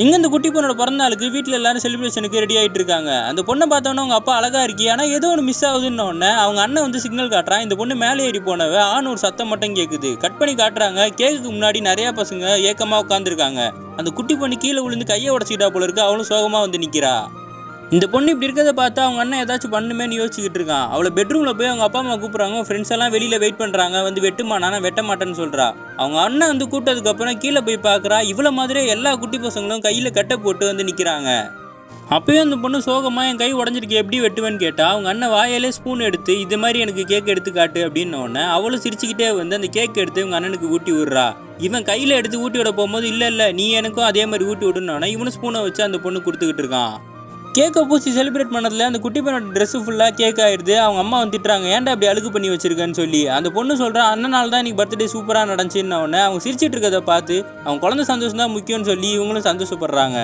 இங்க இந்த குட்டி பொண்ணோட பிறந்த நாளுக்கு வீட்டில் எல்லாரும் செலிப்ரேஷனுக்கு ரெடி ஆகிட்டு இருக்காங்க. அந்த பொண்ணை பார்த்தோன்னா அவங்க அப்பா அழகா இருக்கி, ஆனால் ஏதோ ஒன்று மிஸ் ஆகுதுன்னு உடனே அவங்க அண்ணன் வந்து சிக்னல் காட்டுறான். இந்த பொண்ணு மேலே ஏறி போனவ ஆண் ஒரு சத்தம் மட்டும் கேட்குது. கட் பண்ணி காட்டுறாங்க. கேக்குக்கு முன்னாடி நிறைய பசங்க ஏக்கமாக உட்காந்துருக்காங்க. அந்த குட்டி பொண்ணு கீழே விழுந்து கையை உடச்சிக்கிட்டா போல இருக்கு. அவளும் சோகமாக வந்து நிற்கிறா. இந்த பொண்ணு இப்படி இருக்கிறத பார்த்தா அவங்க அண்ணன் ஏதாச்சும் பண்ணுமேன்னு யோசிச்சுக்கிட்டு இருக்கான். அவளை பெட்ரூமில் போய் அவங்க அப்பா அம்மா கூப்பிட்றாங்க. ஃப்ரெண்ட்ஸ் எல்லாம் வெளியில் வெயிட் பண்ணுறாங்க. வந்து வெட்டுமா, நானும் வெட்ட மாட்டேன்னு சொல்கிறா. அவங்க அண்ணன் வந்து கூட்டதுக்கப்புறம் கீழே போய் பார்க்குறா. இவ்வளோ மாதிரியே எல்லா குட்டி பசங்களும் கையில் கட்டை போட்டு வந்து நிற்கிறாங்க. அப்பயும் அந்த பொண்ணு சோகமாக என் கை உடஞ்சிருக்கு எப்படி வெட்டுவேன்னு கேட்டால் அவங்க அண்ணன் வாயிலே ஸ்பூன் எடுத்து இது மாதிரி எனக்கு கேக் எடுத்து காட்டு அப்படின்னோடனே அவளும் சிரிச்சுக்கிட்டே வந்து அந்த கேக் எடுத்து இவங்க அண்ணனுக்கு ஊட்டி விடுறா. இவன் கையில் எடுத்து ஊட்டி விட போகும்போது இல்லை நீ எனக்கும் அதே மாதிரி ஊட்டி விடுனோடனே இவனும் ஸ்பூனை வச்சு அந்த பொண்ணு கொடுத்துக்கிட்டு இருக்கான். கேக்கை பூசி செலிப்ரேட் பண்ணதில் அந்த குட்டி பொண்ணோட ட்ரெஸ்ஸு ஃபுல்லாக கேக் ஆகிடுது. அவங்க அம்மா வந்து திட்டுறாங்க, ஏன்டா அப்படி அழுக்கு பண்ணி வச்சிருக்கேன்னு சொல்லி. அந்த பொண்ணு சொல்கிறா, அண்ணனால தான் இன்னைக்கு பர்த்டே சூப்பராக நடந்துச்சுன்னு. அவங்க சிரிச்சிட்டு இருக்கிறத பார்த்து அவங்க குழந்தை சந்தோஷம் தான் முக்கியம்னு சொல்லி இவங்களும் சந்தோஷப்படுறாங்க.